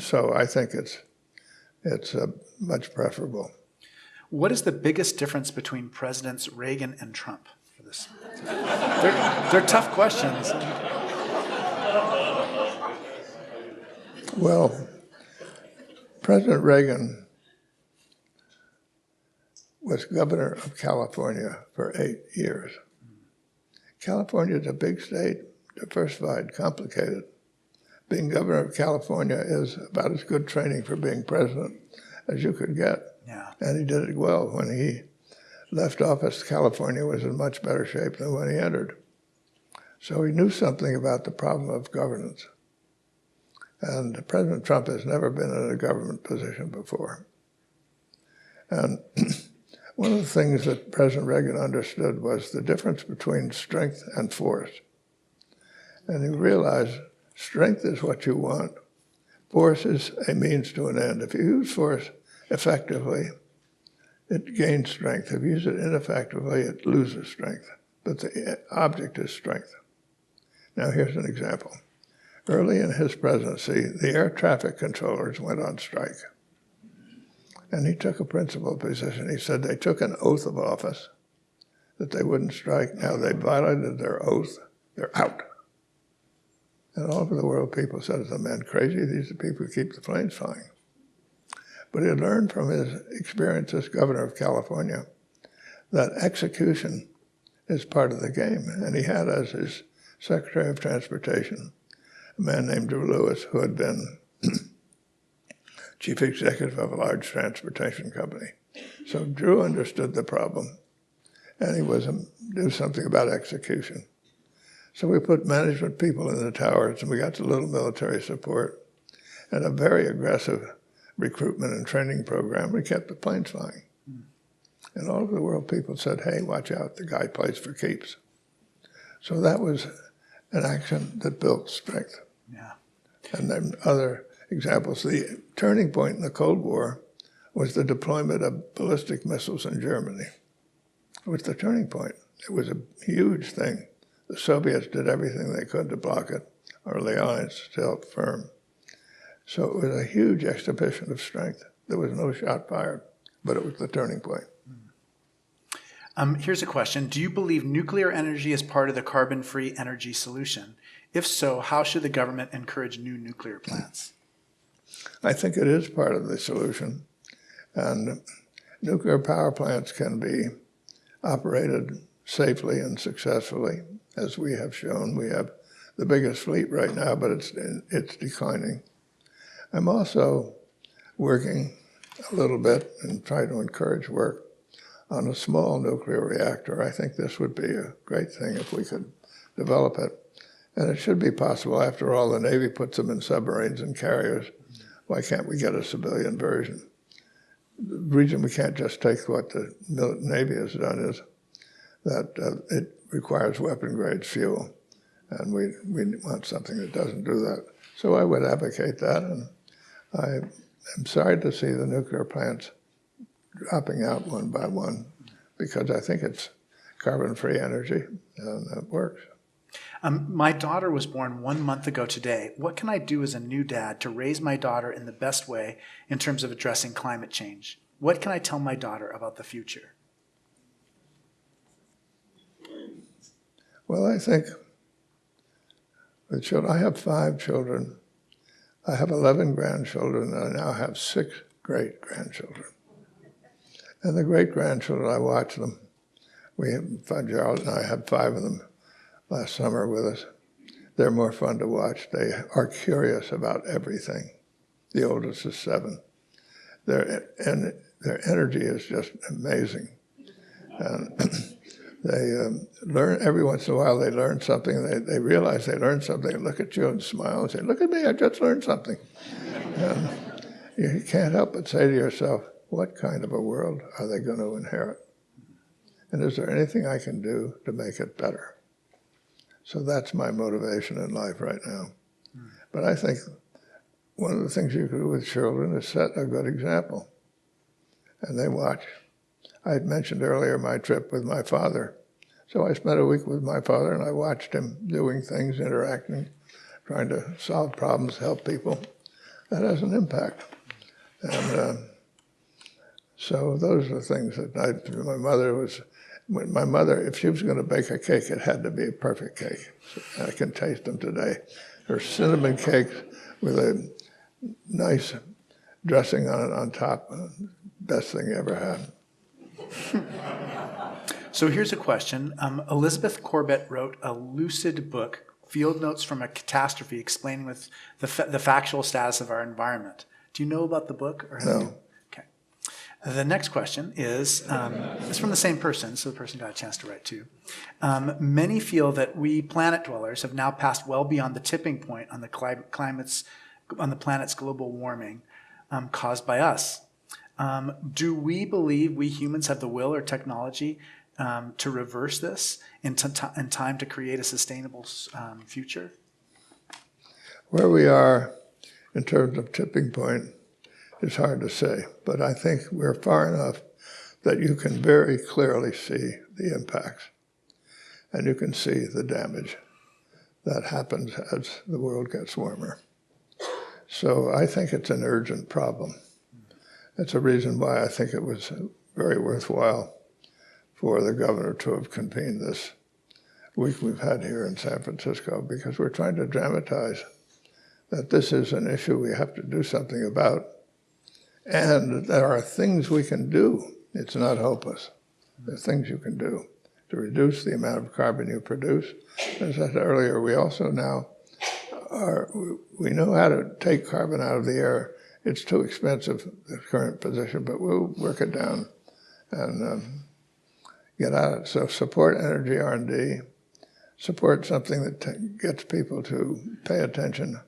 So I think it's much preferable. What is the biggest difference between Presidents Reagan and Trump for this? They're tough questions. Well, President Reagan was governor of California for 8 years. California is a big state, diversified, complicated. Being governor of California is about as good training for being president as you could get. Yeah. And he did it well. When he left office, California was in much better shape than when he entered. So he knew something about the problem of governance. And President Trump has never been in a government position before. And one of the things that President Reagan understood was the difference between strength and force. And he realized strength is what you want. Force is a means to an end. If you use force effectively, it gains strength. If you use it ineffectively, it loses strength. But the object is strength. Now here's an example. Early in his presidency, the air traffic controllers went on strike. And he took a principled position. He said they took an oath of office that they wouldn't strike. Now they violated their oath. They're out. And all over the world, people said, is the man crazy? These are people who keep the planes flying. But he had learned from his experience as governor of California that execution is part of the game. And he had as his Secretary of Transportation a man named Drew Lewis, who had been chief executive of a large transportation company. So Drew understood the problem, and he was do something about execution. So we put management people in the towers, and we got a little military support, and a very aggressive recruitment and training program. We kept the planes flying. And all over the world, people said, hey, watch out, the guy plays for keeps. So that was an action that built strength. Yeah. And then other examples. The turning point in the Cold War was the deployment of ballistic missiles in Germany. It was the turning point. It was a huge thing. The Soviets did everything they could to block it. Our alliance held firm. So it was a huge exhibition of strength. There was no shot fired, but it was the turning point. Here's a question. Do you believe nuclear energy is part of the carbon-free energy solution? If so, how should the government encourage new nuclear plants? I think it is part of the solution. And nuclear power plants can be operated safely and successfully, as we have shown. We have the biggest fleet right now, but it's declining. I'm also working a little bit and trying to encourage work on a small nuclear reactor. I think this would be a great thing if we could develop it. And it should be possible. After all, the Navy puts them in submarines and carriers. Why can't we get a civilian version? The reason we can't just take what the Navy has done is that it requires weapon-grade fuel. And we want something that doesn't do that. So I would advocate that. And I am sorry to see the nuclear plants dropping out one by one, because I think it's carbon-free energy, and it works. My daughter was born 1 month ago today. What can I do as a new dad to raise my daughter in the best way in terms of addressing climate change? What can I tell my daughter about the future? Well, I think with children, I have 5 children. I have 11 grandchildren, and I now have 6 great-grandchildren. And the great-grandchildren, I watch them. Gerald and I had 5 of them last summer with us. They're more fun to watch. They are curious about everything. The oldest is 7. Their energy is just amazing. And they learn, every once in a while they learn something. They realize they learned something and look at you and smile and say, look at me, I just learned something. And you can't help but say to yourself, what kind of a world are they going to inherit? And is there anything I can do to make it better? So that's my motivation in life right now. But I think one of the things you can do with children is set a good example. And they watch. I had mentioned earlier my trip with my father. So I spent a week with my father and I watched him doing things, interacting, trying to solve problems, help people. That has an impact. And so those are things that my mother, if she was going to bake a cake, it had to be a perfect cake. So I can taste them today. Her cinnamon cakes with a nice dressing on top, best thing you ever had. So here's a question. Elizabeth Corbett wrote a lucid book, Field Notes from a Catastrophe, explaining with the factual status of our environment. Do you know about the book? Or No. Okay. The next question is, it's from the same person, so the person got a chance to write too. Many feel that we planet dwellers have now passed well beyond the tipping point on the planet's global warming caused by us. Do we believe we humans have the will or technology to reverse this in time to create a sustainable future? Where we are in terms of tipping point is hard to say, but I think we're far enough that you can very clearly see the impacts and you can see the damage that happens as the world gets warmer. So I think it's an urgent problem. That's a reason why I think it was very worthwhile for the governor to have convened this week we've had here in San Francisco, because we're trying to dramatize that this is an issue we have to do something about, and there are things we can do. It's not hopeless. There are things you can do to reduce the amount of carbon you produce. As I said earlier, we also now we know how to take carbon out of the air. It's too expensive, the current position, but we'll work it down and get at it. So support energy R&D, support something that gets people to pay attention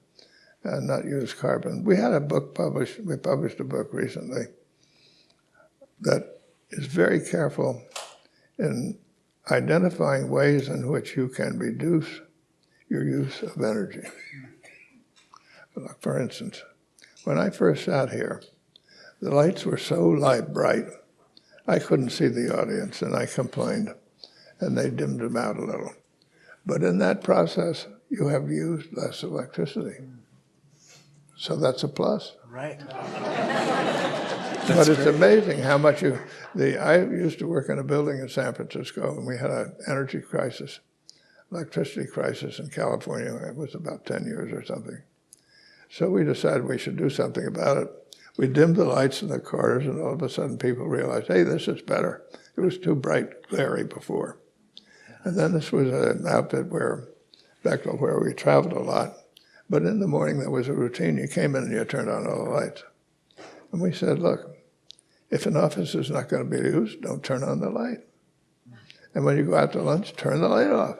and not use carbon. We had a book published, we published a book recently that is very careful in identifying ways in which you can reduce your use of energy. For instance, when I first sat here, the lights were so bright, I couldn't see the audience, and I complained, and they dimmed them out a little. But in that process, you have used less electricity. So that's a plus. Right. But it's amazing how much I used to work in a building in San Francisco, and we had an energy crisis, electricity crisis in California. It was about 10 years or something. So we decided we should do something about it. We dimmed the lights in the corridors, and all of a sudden people realized, hey, this is better. It was too bright, glary before. And then this was an outfit where we traveled a lot. But in the morning, there was a routine. You came in and you turned on all the lights. And we said, look, if an office is not going to be used, don't turn on the light. And when you go out to lunch, turn the light off.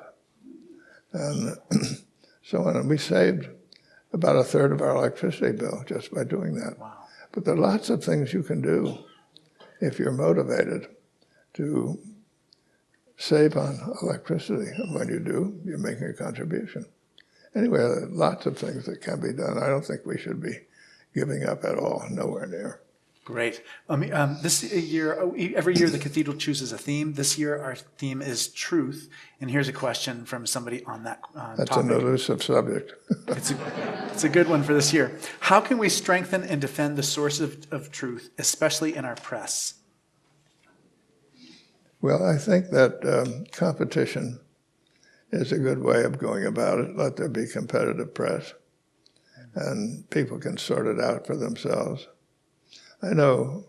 And so on. And we saved about a third of our electricity bill just by doing that. Wow. But there are lots of things you can do if you're motivated to save on electricity. And when you do, you're making a contribution. Anyway, there are lots of things that can be done. I don't think we should be giving up at all, nowhere near. Great. This year, every year the Cathedral chooses a theme. This year our theme is truth. And here's a question from somebody on that That's topic. an elusive subject. It's a good one for this year. How can we strengthen and defend the source of truth, especially in our press? Well, I think that competition is a good way of going about it. Let there be competitive press, and people can sort it out for themselves. I know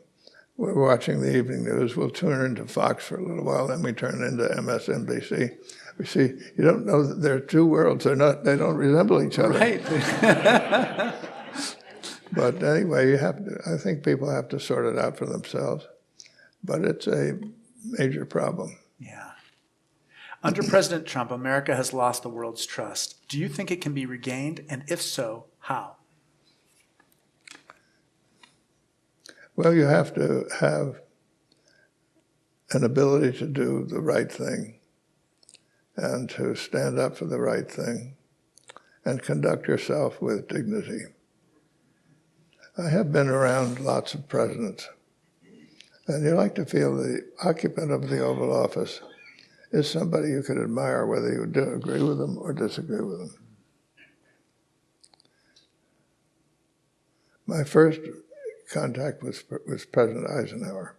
we're watching the evening news. We'll tune into Fox for a little while, then we turn into MSNBC. We see, you don't know that there are two worlds. They don't resemble each other. Right. But anyway, I think people have to sort it out for themselves. But it's a major problem. Yeah. Under President Trump, America has lost the world's trust. Do you think it can be regained? And if so, how? Well, you have to have an ability to do the right thing and to stand up for the right thing and conduct yourself with dignity. I have been around lots of presidents, and you like to feel the occupant of the Oval Office is somebody you could admire, whether you do agree with them or disagree with them. My first contact was President Eisenhower.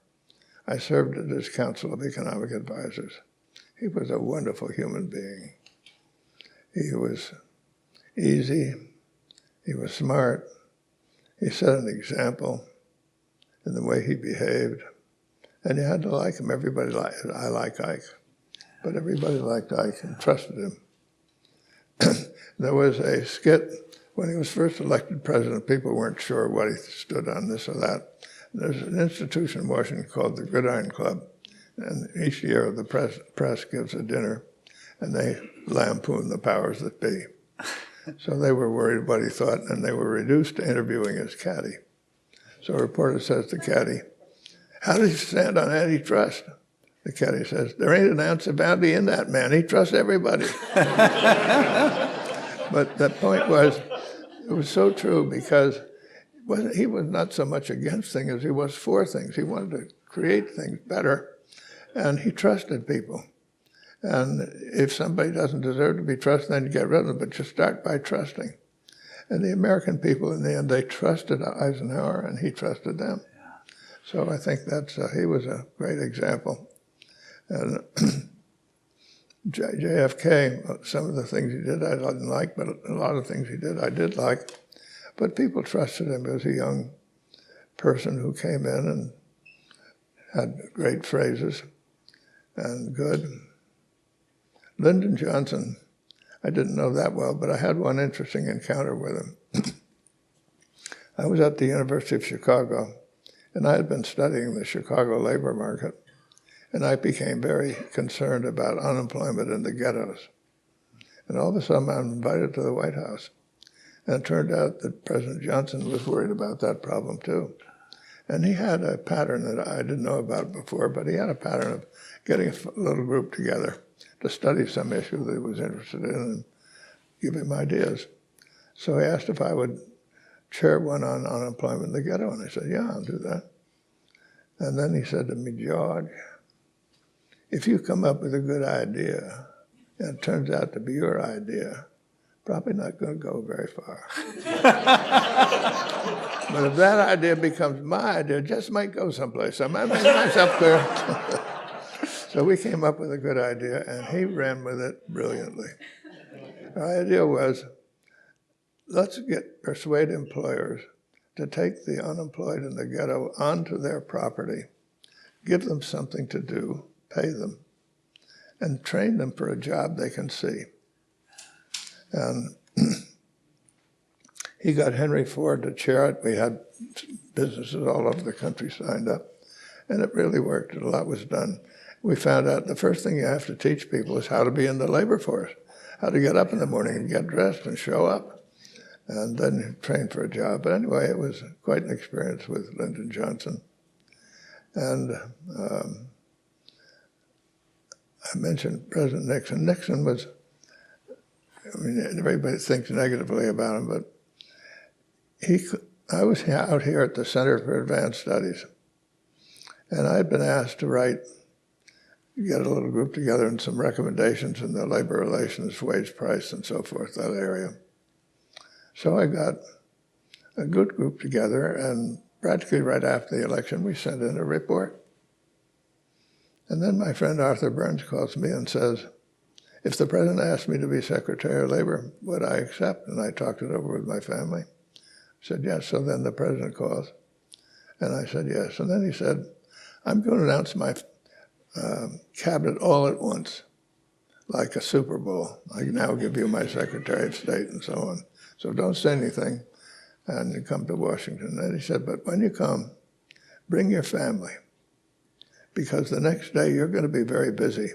I served at his Council of Economic Advisors. He was a wonderful human being. He was easy. He was smart. He set an example in the way he behaved. And you had to like him. Everybody liked I like Ike. But everybody liked Ike and trusted him. There was a skit when he was first elected president. People weren't sure what he stood on, this or that. There's an institution in Washington called the Gridiron Club. And each year the press gives a dinner, and they lampoon the powers that be. So they were worried what he thought, and they were reduced to interviewing his caddy. So a reporter says to caddy, "How does he stand on antitrust?" The caddy says, "There ain't an ounce of bounty in that man. He trusts everybody." But the point was, it was so true because he was not so much against things as he was for things. He wanted to create things better, and he trusted people. And if somebody doesn't deserve to be trusted, then you get rid of them, but you start by trusting. And the American people, in the end, they trusted Eisenhower, and he trusted them. So I think he was a great example. And JFK, some of the things he did I didn't like, but a lot of things he did I did like. But people trusted him as a young person who came in and had great phrases and good. Lyndon Johnson, I didn't know that well, but I had one interesting encounter with him. I was at the University of Chicago, and I had been studying the Chicago labor market, and I became very concerned about unemployment in the ghettos. And all of a sudden, I'm invited to the White House. And it turned out that President Johnson was worried about that problem, too. And he had a pattern that I didn't know about before, but he had a pattern of getting a little group together to study some issue that he was interested in and give him ideas. So he asked if I would chair one on unemployment in the ghetto, and I said, yeah, I'll do that. And then he said to me, George, if you come up with a good idea, and it turns out to be your idea, probably not going to go very far. But if that idea becomes my idea, it just might go someplace. I might make myself clear. So we came up with a good idea, and he ran with it brilliantly. Our idea was, let's persuade employers to take the unemployed in the ghetto onto their property, give them something to do, pay them, and train them for a job they can see. And he got Henry Ford to chair it. We had businesses all over the country signed up, and it really worked. A lot was done. We found out the first thing you have to teach people is how to be in the labor force, how to get up in the morning and get dressed and show up, and then train for a job. But anyway, it was quite an experience with Lyndon Johnson. And I mentioned President Nixon. Nixon was, I mean, everybody thinks negatively about him, but I was out here at the Center for Advanced Studies, and I had been asked to get a little group together and some recommendations in the labor relations, wage price, and so forth, that area. So I got a good group together, and practically right after the election, we sent in a report. And then my friend Arthur Burns calls me and says, if the president asked me to be Secretary of Labor, would I accept? And I talked it over with my family. I said, yes. So then the president calls. And I said, yes. And then he said, I'm going to announce my cabinet all at once, like a Super Bowl. I now give you my Secretary of State and so on. So don't say anything and you come to Washington. And he said, but when you come, bring your family, because the next day you're going to be very busy.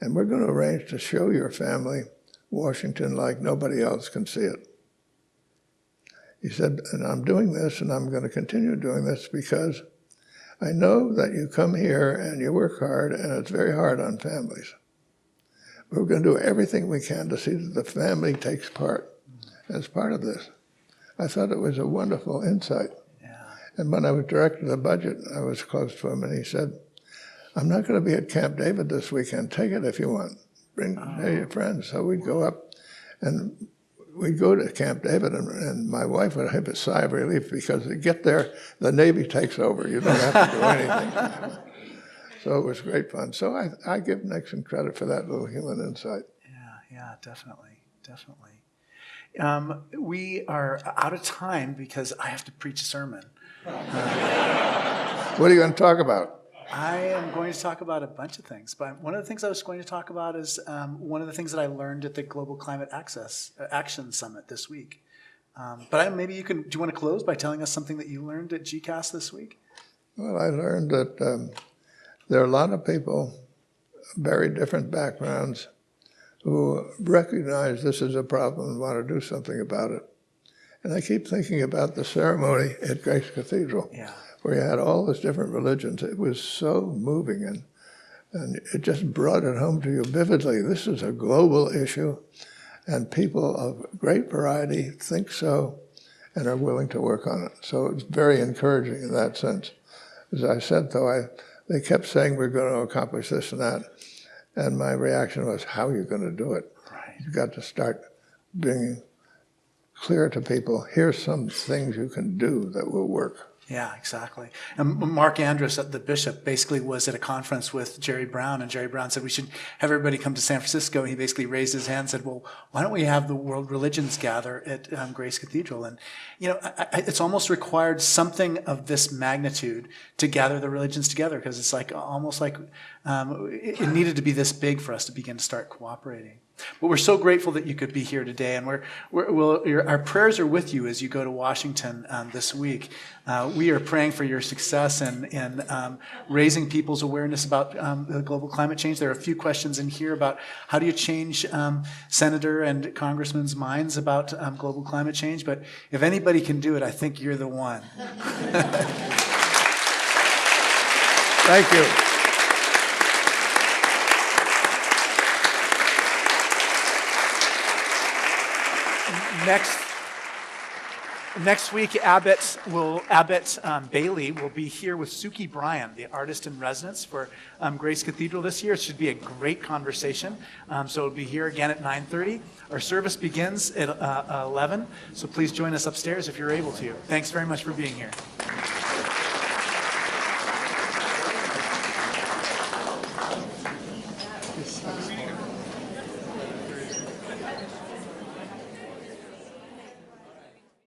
And we're going to arrange to show your family Washington like nobody else can see it. He said, and I'm doing this, and I'm going to continue doing this because I know that you come here and you work hard, and it's very hard on families. We're going to do everything we can to see that the family takes part as part of this. I thought it was a wonderful insight. Yeah. And when I was director of the budget, I was close to him, and he said, I'm not going to be at Camp David this weekend. Take it if you want. Bring your friends. So we'd go up, and we'd go to Camp David, and my wife would have a sigh of relief because to get there, the Navy takes over. You don't have to do anything. So it was great fun. So I give Nixon credit for that little human insight. Yeah, definitely. We are out of time because I have to preach a sermon. What are you going to talk about? I am going to talk about a bunch of things, but one of the things I was going to talk about is one of the things that I learned at the Global Climate Action Summit this week. But maybe do you want to close by telling us something that you learned at GCAS this week? Well, I learned that there are a lot of people, very different backgrounds, who recognize this is a problem and want to do something about it. And I keep thinking about the ceremony at Grace Cathedral. Yeah. Where you had all those different religions. It was so moving, and it just brought it home to you vividly. This is a global issue, and people of great variety think so and are willing to work on it. So it's very encouraging in that sense. As I said, though, they kept saying we're going to accomplish this and that, and my reaction was, how are you going to do it? Right. You've got to start being clear to people, here's some things you can do that will work. Yeah, exactly. And Mark Andrus, the bishop, basically was at a conference with Jerry Brown, and Jerry Brown said we should have everybody come to San Francisco. And he basically raised his hand and said, well, why don't we have the world religions gather at Grace Cathedral? And, it's almost required something of this magnitude to gather the religions together, because it's almost like it needed to be this big for us to begin to start cooperating. But we're so grateful that you could be here today, and our prayers are with you as you go to Washington this week. We are praying for your success in raising people's awareness about the global climate change. There are a few questions in here about how do you change senator and congressmen's minds about global climate change. But if anybody can do it, I think you're the one. Thank you. Next week, Abbott Bailey will be here with Suki Bryan, the artist in residence for Grace Cathedral this year. It should be a great conversation. So it'll be here again at 9:30. Our service begins at 11, so please join us upstairs if you're able to. Thanks very much for being here.